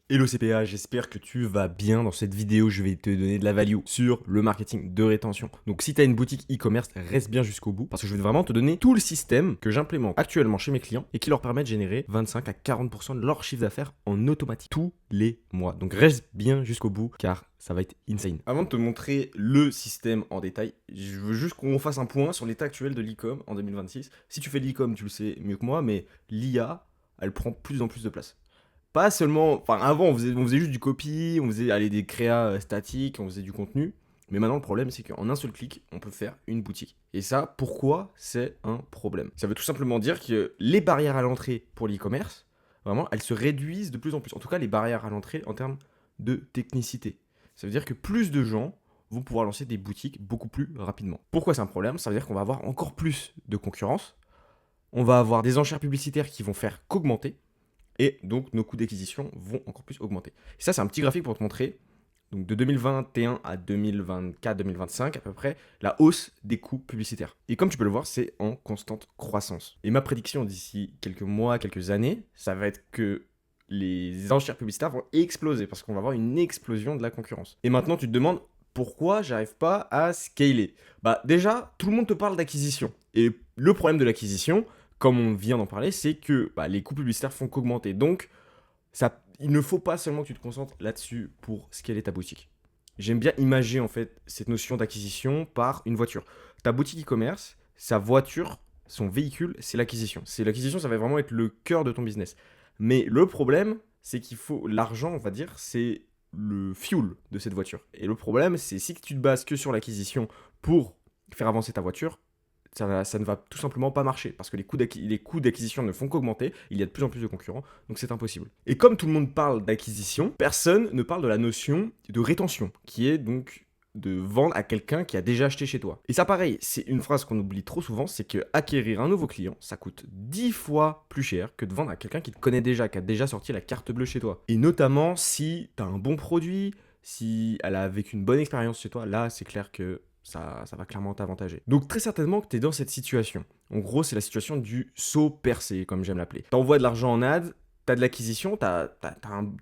Hello CPA, j'espère que tu vas bien. Dans cette vidéo, je vais te donner de la value sur le marketing de rétention. Donc si tu as une boutique e-commerce, reste bien jusqu'au bout parce que je vais vraiment te donner tout le système que j'implémente actuellement chez mes clients et qui leur permet de générer 25 à 40% de leur chiffre d'affaires en automatique tous les mois. Donc reste bien jusqu'au bout car ça va être insane. Avant de te montrer le système en détail, je veux juste qu'on fasse un point sur l'état actuel de l'e-com en 2026. Si tu fais de l'e-com, tu le sais mieux que moi, mais l'IA, elle prend plus en plus de place. Pas seulement. Enfin, avant, on faisait juste du copy, on faisait des créas statiques, on faisait du contenu. Mais maintenant, le problème, c'est qu'en un seul clic, on peut faire une boutique. Et ça, pourquoi c'est un problème? Ça veut tout simplement dire que les barrières à l'entrée pour l'e-commerce, vraiment, elles se réduisent de plus en plus. En tout cas, les barrières à l'entrée en termes de technicité. Ça veut dire que plus de gens vont pouvoir lancer des boutiques beaucoup plus rapidement. Pourquoi c'est un problème? Ça veut dire qu'on va avoir encore plus de concurrence. On va avoir des enchères publicitaires qui vont faire qu'augmenter. Et donc, nos coûts d'acquisition vont encore plus augmenter. Et ça, c'est un petit graphique pour te montrer, donc de 2021 à 2024-2025 à peu près, la hausse des coûts publicitaires. Et comme tu peux le voir, c'est en constante croissance. Et ma prédiction d'ici quelques mois, quelques années, ça va être que les enchères publicitaires vont exploser parce qu'on va avoir une explosion de la concurrence. Et maintenant, tu te demandes pourquoi j'arrive pas à scaler. Bah déjà, tout le monde te parle d'acquisition. Et le problème de l'acquisition, comme on vient d'en parler, c'est que les coûts publicitaires font qu'augmenter. Donc, il ne faut pas seulement que tu te concentres là-dessus pour scaler ta boutique. J'aime bien imager en fait cette notion d'acquisition par une voiture. Ta boutique e-commerce, sa voiture, son véhicule, c'est l'acquisition. C'est l'acquisition, ça va vraiment être le cœur de ton business. Mais le problème, c'est qu'il faut l'argent, on va dire, c'est le fuel de cette voiture. Et le problème, c'est si tu te bases que sur l'acquisition pour faire avancer ta voiture, ça ne va tout simplement pas marcher parce que les coûts d'acquisition ne font qu'augmenter, il y a de plus en plus de concurrents, donc c'est impossible. Et comme tout le monde parle d'acquisition, personne ne parle de la notion de rétention, qui est donc de vendre à quelqu'un qui a déjà acheté chez toi. Et ça pareil, c'est une phrase qu'on oublie trop souvent, c'est que acquérir un nouveau client, ça coûte 10 fois plus cher que de vendre à quelqu'un qui te connaît déjà, qui a déjà sorti la carte bleue chez toi. Et notamment si tu as un bon produit, si elle a vécu une bonne expérience chez toi, là c'est clair que ça va clairement t'avantager. Donc très certainement que tu es dans cette situation. En gros, c'est la situation du saut percé, comme j'aime l'appeler. T'envoies de l'argent en ad, t'as de l'acquisition, t'as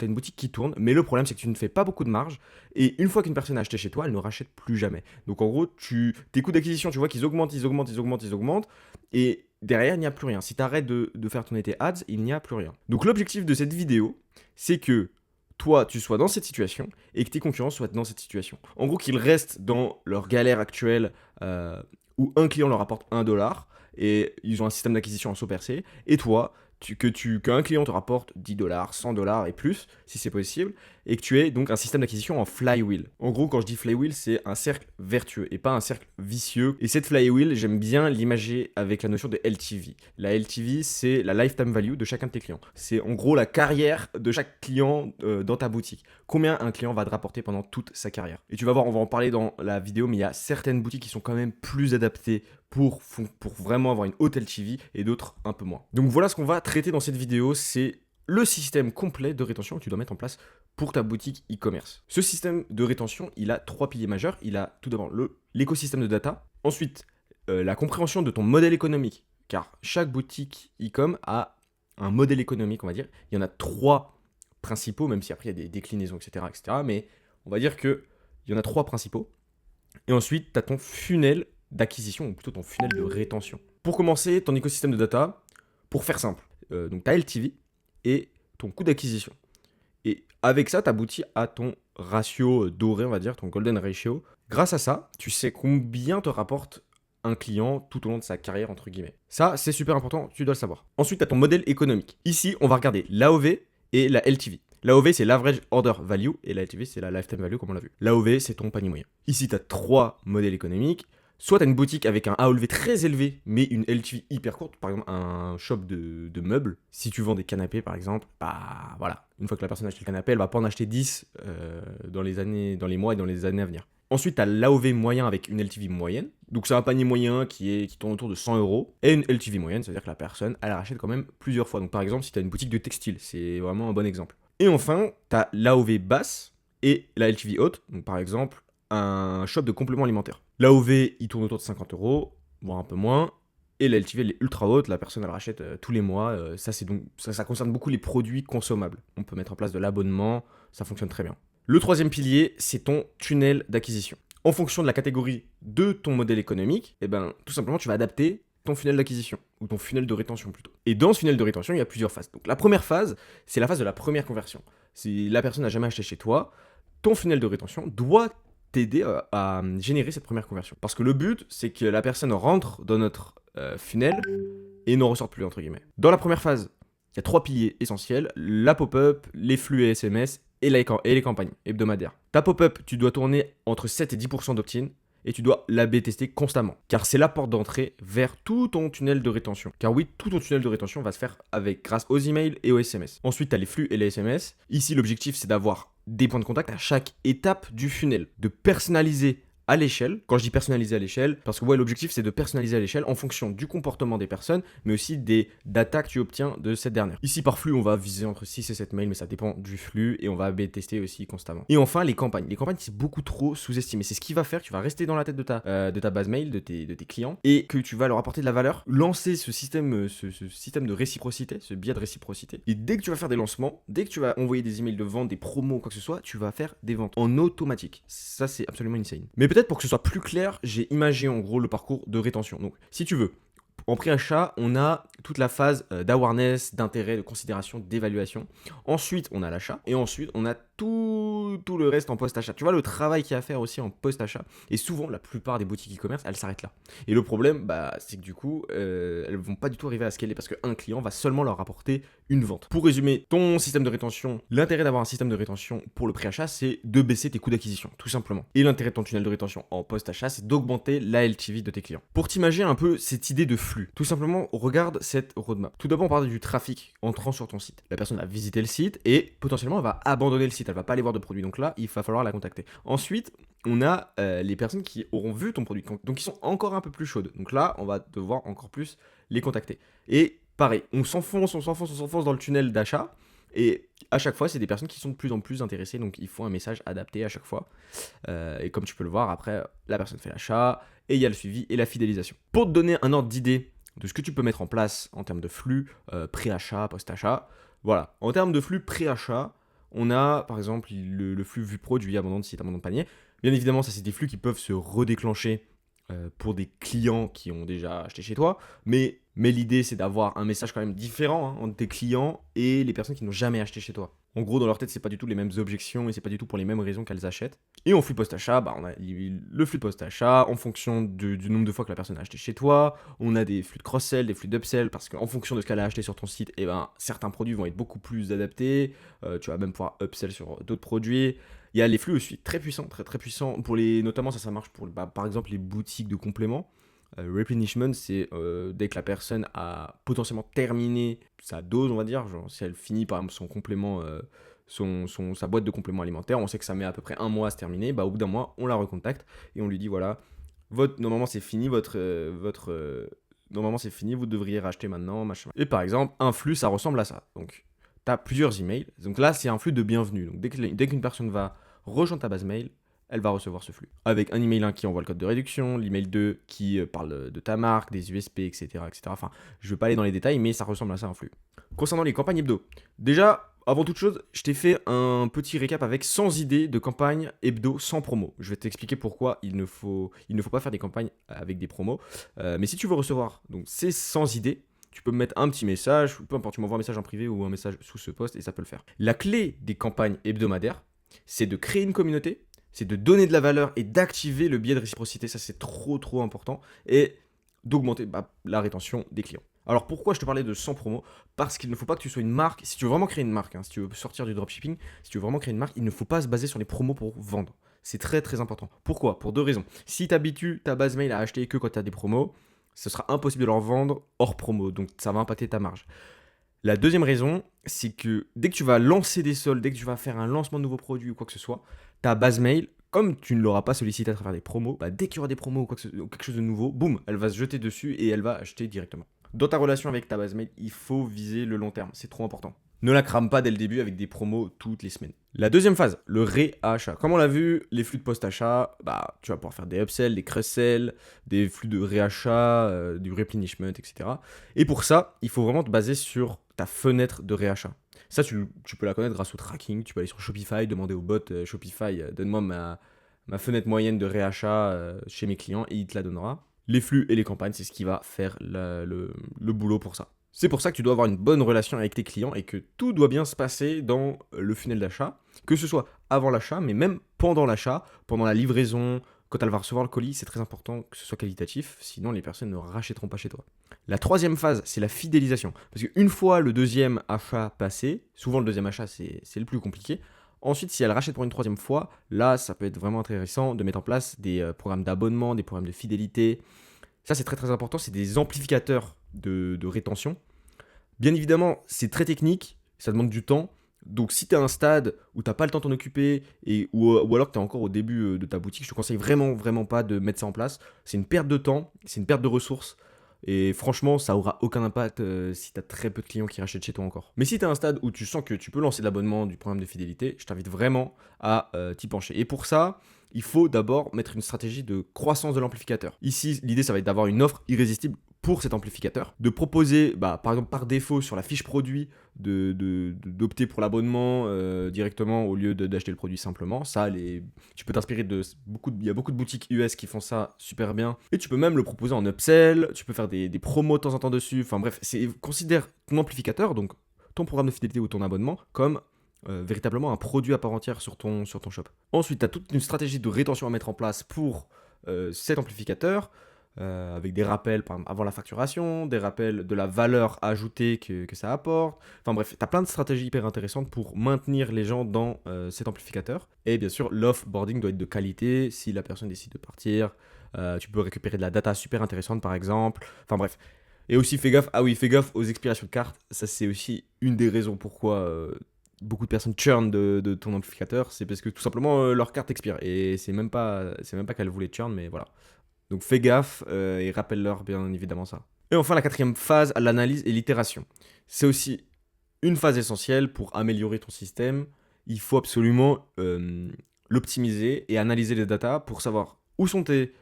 une boutique qui tourne, mais le problème c'est que tu ne fais pas beaucoup de marge, et une fois qu'une personne a acheté chez toi, elle ne rachète plus jamais. Donc en gros, tes coûts d'acquisition, tu vois qu'ils augmentent, ils augmentent, et derrière, il n'y a plus rien. Si tu arrêtes de faire tourner tes ads, il n'y a plus rien. Donc l'objectif de cette vidéo, c'est que toi, tu sois dans cette situation et que tes concurrents soient dans cette situation. En gros, qu'ils restent dans leur galère actuelle où un client leur apporte 1$ et ils ont un système d'acquisition en saut percé. Et toi, qu'un client te rapporte 10$, 100$ et plus, si c'est possible, et que tu aies donc un système d'acquisition en flywheel. En gros, quand je dis flywheel, c'est un cercle vertueux et pas un cercle vicieux. Et cette flywheel, j'aime bien l'imager avec la notion de LTV. La LTV, c'est la lifetime value de chacun de tes clients. C'est en gros la carrière de chaque client dans ta boutique. Combien un client va te rapporter pendant toute sa carrière. Et tu vas voir, on va en parler dans la vidéo, mais il y a certaines boutiques qui sont quand même plus adaptées pour vraiment avoir une haute LTV et d'autres un peu moins. Donc voilà ce qu'on va traiter dans cette vidéo, c'est le système complet de rétention que tu dois mettre en place pour ta boutique e-commerce. Ce système de rétention, il a 3 piliers majeurs. Il a tout d'abord l'écosystème de data, ensuite la compréhension de ton modèle économique, car chaque boutique e-com a un modèle économique, on va dire. Il y en a 3 principaux, même si après il y a des déclinaisons, etc. Mais on va dire qu'il y en a 3 principaux. Et ensuite, tu as ton funnel d'acquisition, ou plutôt ton funnel de rétention. Pour commencer, ton écosystème de data, pour faire simple, donc ta LTV et ton coût d'acquisition. Et avec ça, tu aboutis à ton ratio doré, on va dire, ton golden ratio. Grâce à ça, tu sais combien te rapporte un client tout au long de sa carrière, entre guillemets. Ça, c'est super important, tu dois le savoir. Ensuite, tu as ton modèle économique. Ici, on va regarder l'AOV et la LTV. L'AOV, c'est l'average order value et la LTV, c'est la lifetime value, comme on l'a vu. L'AOV, c'est ton panier moyen. Ici, tu as 3 modèles économiques. Soit tu as une boutique avec un AOV très élevé, mais une LTV hyper courte, par exemple un shop de meubles. Si tu vends des canapés, par exemple, bah voilà, une fois que la personne a acheté le canapé, elle va pas en acheter 10 dans les mois et dans les années à venir. Ensuite, tu as l'AOV moyen avec une LTV moyenne. Donc, c'est un panier moyen qui tourne autour de 100€. Et une LTV moyenne, c'est-à-dire que la personne, elle rachète quand même plusieurs fois. Donc, par exemple, si tu as une boutique de textile, c'est vraiment un bon exemple. Et enfin, tu as l'AOV basse et la LTV haute. Donc, par exemple, un shop de compléments alimentaires. L'AOV, il tourne autour de 50€, voire un peu moins. Et la LTV elle est ultra haute, la personne elle rachète tous les mois. Ça concerne beaucoup les produits consommables. On peut mettre en place de l'abonnement, ça fonctionne très bien. Le troisième pilier, c'est ton tunnel d'acquisition. En fonction de la catégorie de ton modèle économique, tout simplement tu vas adapter ton funnel d'acquisition, ou ton funnel de rétention plutôt. Et dans ce funnel de rétention, il y a plusieurs phases. Donc la première phase, c'est la phase de la première conversion. Si la personne n'a jamais acheté chez toi, ton funnel de rétention doit t'aider à générer cette première conversion. Parce que le but, c'est que la personne rentre dans notre funnel et n'en ressorte plus, entre guillemets. Dans la première phase, il y a 3 piliers essentiels, la pop-up, les flux et SMS et les campagnes hebdomadaires. Ta pop-up, tu dois tourner entre 7 et 10% d'opt-in et tu dois l'A/B tester constamment. Car c'est la porte d'entrée vers tout ton tunnel de rétention. Car oui, tout ton tunnel de rétention va se faire grâce aux emails et aux SMS. Ensuite, tu as les flux et les SMS. Ici, l'objectif, c'est d'avoir des points de contact à chaque étape du funnel. De personnaliser à l'échelle. Quand je dis personnaliser à l'échelle, parce que l'objectif c'est de personnaliser à l'échelle en fonction du comportement des personnes, mais aussi des data que tu obtiens de cette dernière. Ici par flux, on va viser entre 6 et 7 mails, mais ça dépend du flux et on va A/B tester aussi constamment. Et enfin, les campagnes. Les campagnes, c'est beaucoup trop sous-estimé. C'est ce qui va faire que tu vas rester dans la tête de ta base mail, de tes clients, et que tu vas leur apporter de la valeur, lancer ce système de réciprocité, ce biais de réciprocité. Et dès que tu vas faire des lancements, dès que tu vas envoyer des emails de vente, des promos, quoi que ce soit, tu vas faire des ventes en automatique. Ça, c'est absolument insane. Mais peut-être pour que ce soit plus clair, j'ai imagé en gros le parcours de rétention. Donc, si tu veux, en pré-achat, on a toute la phase d'awareness, d'intérêt, de considération, d'évaluation. Ensuite, on a l'achat. Et ensuite, on a tout le reste en post-achat. Tu vois, le travail qu'il y a à faire aussi en post-achat. Et souvent, la plupart des boutiques e-commerce, elles s'arrêtent là. Et le problème, c'est que du coup, elles vont pas du tout arriver à scaler parce qu'un client va seulement leur apporter une vente. Pour résumer, ton système de rétention, l'intérêt d'avoir un système de rétention pour le pré-achat, c'est de baisser tes coûts d'acquisition, tout simplement. Et l'intérêt de ton tunnel de rétention en post-achat, c'est d'augmenter la LTV de tes clients. Pour t'imaginer un peu cette idée de flux, tout simplement, regarde cette roadmap. Tout d'abord, on parle du trafic entrant sur ton site. La personne va visiter le site et potentiellement, elle va abandonner le site. Elle va pas aller voir de produit. Donc là, il va falloir la contacter. Ensuite, on a les personnes qui auront vu ton produit, donc qui sont encore un peu plus chaudes. Donc là, on va devoir encore plus les contacter. Et pareil, on s'enfonce dans le tunnel d'achat. Et à chaque fois, c'est des personnes qui sont de plus en plus intéressées. Donc il faut un message adapté à chaque fois. Et comme tu peux le voir, après, la personne fait l'achat et il y a le suivi et la fidélisation. Pour te donner un ordre d'idée de ce que tu peux mettre en place en termes de flux pré-achat, post-achat. Voilà, en termes de flux pré-achat, on a par exemple le flux vue produit, abandon de site, abandon de panier. Bien évidemment, ça c'est des flux qui peuvent se redéclencher pour des clients qui ont déjà acheté chez toi, mais l'idée c'est d'avoir un message quand même différent entre tes clients et les personnes qui n'ont jamais acheté chez toi. En gros, dans leur tête, c'est pas du tout les mêmes objections et c'est pas du tout pour les mêmes raisons qu'elles achètent. Et en flux post-achat, on a le flux post-achat en fonction du nombre de fois que la personne a acheté chez toi. On a des flux de cross-sell, des flux d'upsell, parce qu'en fonction de ce qu'elle a acheté sur ton site, certains produits vont être beaucoup plus adaptés. Tu vas même pouvoir upsell sur d'autres produits. Il y a les flux aussi très puissants, très puissants. Notamment, ça marche pour, par exemple, les boutiques de compléments. Replenishment, c'est dès que la personne a potentiellement terminé sa dose, on va dire, genre si elle finit par exemple son complément, sa boîte de compléments alimentaires, on sait que ça met à peu près un mois à se terminer, au bout d'un mois, on la recontacte et on lui dit voilà, normalement c'est fini, normalement c'est fini, vous devriez racheter maintenant, machin. Et par exemple, un flux, ça ressemble à ça. Donc, tu as plusieurs emails. Donc là, c'est un flux de bienvenue. Donc dès qu'une personne va rejoindre ta base mail, elle va recevoir ce flux. Avec un email 1 qui envoie le code de réduction, l'email 2 qui parle de ta marque, des USP, etc., etc. Enfin, je ne vais pas aller dans les détails, mais ça ressemble à ça un flux. Concernant les campagnes hebdo, déjà, avant toute chose, je t'ai fait un petit récap avec 100 idées de campagnes hebdo sans promo. Je vais t'expliquer pourquoi il ne faut pas faire des campagnes avec des promos. Mais si tu veux recevoir donc, ces 100 idées, tu peux me mettre un petit message, peu importe, tu m'envoies un message en privé ou un message sous ce post et ça peut le faire. La clé des campagnes hebdomadaires, c'est de créer une communauté, c'est de donner de la valeur et d'activer le biais de réciprocité, ça c'est trop important, et d'augmenter la rétention des clients. Alors pourquoi je te parlais de 100 promos ? Parce qu'il ne faut pas que tu sois une marque, si tu veux vraiment créer une marque, si tu veux sortir du dropshipping, si tu veux vraiment créer une marque, il ne faut pas se baser sur les promos pour vendre. C'est très important. Pourquoi ? Pour 2 raisons. Si tu habitues ta base mail à acheter que quand tu as des promos, ce sera impossible de leur vendre hors promo, donc ça va impacter ta marge. La deuxième raison, c'est que dès que tu vas lancer des soldes, dès que tu vas faire un lancement de nouveaux produits ou quoi que ce soit, ta base mail, comme tu ne l'auras pas sollicité à travers des promos, dès qu'il y aura des promos ou quelque chose de nouveau, boum, elle va se jeter dessus et elle va acheter directement. Dans ta relation avec ta base mail, il faut viser le long terme, c'est trop important. Ne la crame pas dès le début avec des promos toutes les semaines. La deuxième phase, le réachat. Comme on l'a vu, les flux de post-achat, bah, tu vas pouvoir faire des upsells, des cross-sells, des flux de réachat, du replenishment, etc. Et pour ça, il faut vraiment te baser sur ta fenêtre de réachat. Ça, tu peux la connaître grâce au tracking. Tu peux aller sur Shopify, demander au bot Shopify, donne-moi ma fenêtre moyenne de réachat chez mes clients et il te la donnera. Les flux et les campagnes, c'est ce qui va faire le boulot pour ça. C'est pour ça que tu dois avoir une bonne relation avec tes clients et que tout doit bien se passer dans le funnel d'achat, que ce soit avant l'achat, mais même pendant l'achat, pendant la livraison, quand elle va recevoir le colis, c'est très important que ce soit qualitatif, sinon les personnes ne rachèteront pas chez toi. La troisième phase, c'est la fidélisation. Parce qu'une fois le deuxième achat passé, souvent le deuxième achat c'est le plus compliqué, ensuite si elle rachète pour une troisième fois, là ça peut être vraiment intéressant de mettre en place des programmes d'abonnement, des programmes de fidélité. Ça c'est très très important, c'est des amplificateurs de rétention. Bien évidemment, c'est très technique, ça demande du temps. Donc si tu es à un stade où tu n'as pas le temps de t'en occuper ou alors que tu es encore au début de ta boutique, je te conseille vraiment, vraiment pas de mettre ça en place. C'est une perte de temps, c'est une perte de ressources. Et franchement, ça aura aucun impact si tu as très peu de clients qui rachètent chez toi encore. Mais si tu es à un stade où tu sens que tu peux lancer l'abonnement du programme de fidélité, je t'invite vraiment à t'y pencher. Et pour ça, il faut d'abord mettre une stratégie de croissance de l'amplificateur. Ici, l'idée, ça va être d'avoir une offre irrésistible pour cet amplificateur, de proposer, par exemple par défaut sur la fiche produit, d'opter pour l'abonnement directement au lieu d'acheter le produit simplement. Ça, tu peux t'inspirer il y a beaucoup de boutiques US qui font ça super bien. Et tu peux même le proposer en upsell, tu peux faire des promos de temps en temps dessus. Enfin bref, considère ton amplificateur, donc ton programme de fidélité ou ton abonnement, comme véritablement un produit à part entière sur ton shop. Ensuite, tu as toute une stratégie de rétention à mettre en place pour cet amplificateur. Avec des rappels par exemple, avant la facturation, des rappels de la valeur ajoutée que ça apporte. Enfin bref, tu as plein de stratégies hyper intéressantes pour maintenir les gens dans cet amplificateur. Et bien sûr, l'offboarding doit être de qualité. Si la personne décide de partir, tu peux récupérer de la data super intéressante par exemple. Enfin bref. Et aussi fais gaffe aux expirations de cartes. Ça c'est aussi une des raisons pourquoi beaucoup de personnes churn de ton amplificateur. C'est parce que tout simplement leur carte expire. Et c'est même pas qu'elles voulaient churn, mais voilà. Donc fais gaffe et rappelle-leur bien évidemment ça. Et enfin la quatrième phase, l'analyse et l'itération. C'est aussi une phase essentielle pour améliorer ton système. Il faut absolument l'optimiser et analyser les datas pour savoir où sont tes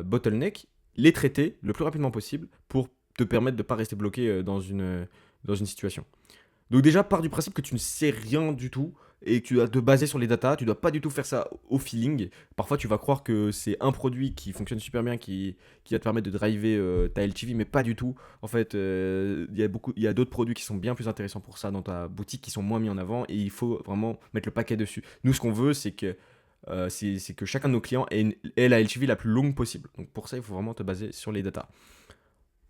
bottlenecks, les traiter le plus rapidement possible pour te permettre de ne pas rester bloqué dans une situation. Donc déjà, pars du principe que tu ne sais rien du tout et que tu dois te baser sur les datas, tu dois pas du tout faire ça au feeling. Parfois, tu vas croire que c'est un produit qui fonctionne super bien, qui va te permettre de driver ta LTV, mais pas du tout. En fait, il y a d'autres produits qui sont bien plus intéressants pour ça dans ta boutique, qui sont moins mis en avant et il faut vraiment mettre le paquet dessus. Nous, ce qu'on veut, c'est que chacun de nos clients ait la LTV la plus longue possible. Donc pour ça, il faut vraiment te baser sur les datas.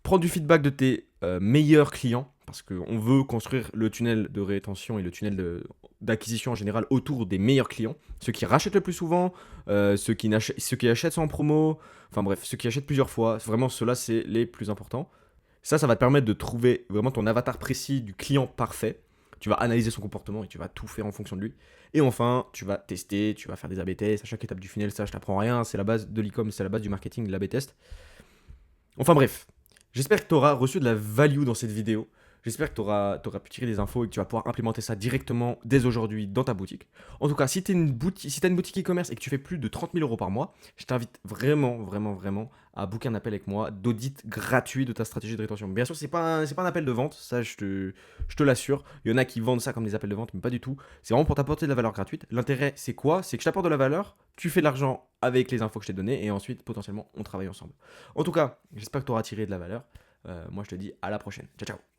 Prends du feedback de tes meilleurs clients, parce qu'on veut construire le tunnel de rétention et le tunnel d'acquisition en général autour des meilleurs clients, ceux qui rachètent le plus souvent, ceux qui achètent sans promo, enfin bref, ceux qui achètent plusieurs fois, vraiment ceux-là c'est les plus importants. Ça va te permettre de trouver vraiment ton avatar précis du client parfait. Tu vas analyser son comportement et tu vas tout faire en fonction de lui. Et enfin, tu vas tester, tu vas faire des A/B tests à chaque étape du funnel, ça je t'apprends rien, c'est la base de l'e-com, c'est la base du marketing, l'A/B test. Enfin bref. J'espère que tu auras reçu de la value dans cette vidéo. J'espère que tu auras pu tirer des infos et que tu vas pouvoir implémenter ça directement dès aujourd'hui dans ta boutique. En tout cas, si tu as une boutique e-commerce et que tu fais plus de 30 000 € par mois, je t'invite vraiment, vraiment, vraiment à booker un appel avec moi d'audit gratuit de ta stratégie de rétention. Bien sûr, c'est pas un appel de vente, ça je te l'assure. Il y en a qui vendent ça comme des appels de vente, mais pas du tout. C'est vraiment pour t'apporter de la valeur gratuite. L'intérêt, c'est quoi? C'est que je t'apporte de la valeur, tu fais de l'argent avec les infos que je t'ai données et ensuite, potentiellement, on travaille ensemble. En tout cas, j'espère que tu auras tiré de la valeur. Moi, je te dis à la prochaine. Ciao, ciao.